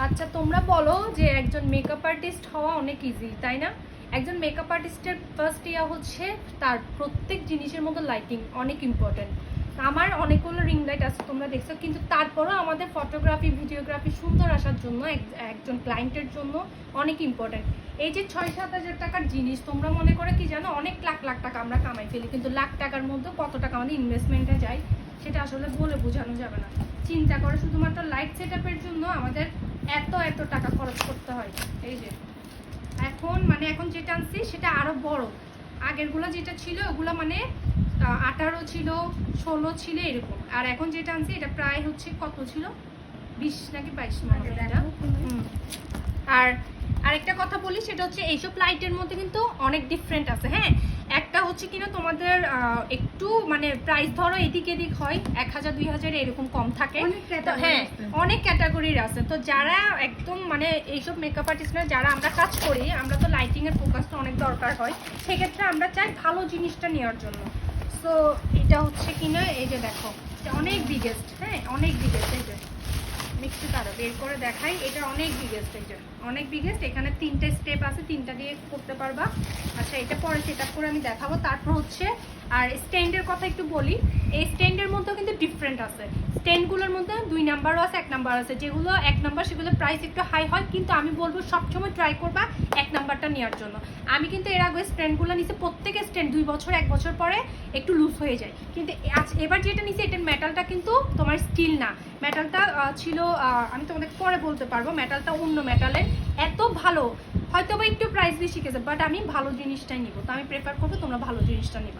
আচ্ছা তোমরা বলো যে একজন মেকআপ আর্টিস্ট হওয়া অনেক ইজি, তাই না? একজন মেকআপ আর্টিস্টের ফার্স্ট ইয়ার হচ্ছে তার প্রত্যেক জিনিসের মধ্যে লাইটিং অনেক ইম্পর্টেন্ট। আমার অনেকগুলো রিং লাইট আছে তোমরা দেখছো, কিন্তু তারপরেও আমাদের ফটোগ্রাফি ভিডিওগ্রাফি সুন্দর আসার জন্য একজন ক্লায়েন্টের জন্য অনেক ইম্পর্টেন্ট। এই যে 6-7 হাজার টাকার জিনিস তোমরা মনে করে কি জানো অনেক লাখ লাখ টাকা আমরা কামাই ফেলি, কিন্তু লাখ টাকার মধ্যে কত টাকা আমাদের ইনভেস্টমেন্টে যায় সেটা আসলে বলে বোঝানো যাবে না। চিন্তা করে শুধুমাত্র লাইট সেট আপের জন্য আমাদের এত এত টাকা খরচ করতে হয়। এই যে এখন যেটা আনছি সেটা আরো বড়, আগেরগুলো যেটা ছিল ওগুলো মানে 18 ছিল, 16 ছিল এরকম, আর এখন যেটা আনছি এটা প্রায় হচ্ছে কত ছিল 20 নাকি 22 মনে হয় এটা। আর আরেকটা কথা বলি, সেটা হচ্ছে এইসব লাইটের মধ্যে কিন্তু অনেক ডিফারেন্ট আছে। হ্যাঁ, একটা হচ্ছে কিনা তোমাদের একটু মানে প্রাইস ধরো এদিক এদিক হয় 1000-2000 এরকম কম থাকে। হ্যাঁ, অনেক ক্যাটাগরির আছে। তো যারা একদম মানে এইসব মেকআপ আর্টিস্টরা যারা আমরা কাজ করি, আমরা তো লাইটিং এর ফোকাসটা অনেক দরকার হয়, সেক্ষেত্রে আমরা চাই ভালো জিনিসটা নেওয়ার জন্য। সো এটা হচ্ছে কিনা এই যে দেখো এটা অনেক বিগেস্ট, হ্যাঁ অনেক বিগেস্ট। এই যে মিক্সি তারা বের করে দেখাই, এটা অনেক বিগেস্ট, এটা অনেক বিগেস্ট। এখানে 3টে স্টেপ আছে, 3টা দিয়ে করতে পারবা। আচ্ছা এটা পরে সেট আপ করে আমি দেখাবো। তারপর হচ্ছে আর স্ট্যান্ডের কথা একটু বলি, এই স্ট্যান্ডের মধ্যেও কিন্তু ডিফারেন্ট আছে। স্ট্যান্ডগুলোর মধ্যে 2 নাম্বারও আছে, 1 নাম্বার আছে। যেগুলো 1 নাম্বার সেগুলো প্রাইস একটু হাই হয়, কিন্তু আমি বলবো সবসময় ট্রাই করবা 1 নাম্বারটা নেওয়ার জন্য। আমি কিন্তু এর আগে স্ট্যান্ডগুলো নিচে প্রত্যেকের স্ট্যান্ড 2 বছর 1 বছর পরে একটু লুজ হয়ে যায়, কিন্তু এবার যেটা নিচে এটার মেটালটা কিন্তু তোমার স্টিল না, মেটালটা ছিল আমি তোমাদের পরে বলতে পারবো, মেটালটা অন্য মেটালের, এত ভালো। হয়তো বা একটু প্রাইস বেশি গেছে, বাট আমি ভালো জিনিসটাই নিব, তো আমি প্রেফার করবো তোমরা ভালো জিনিসটা নিবে।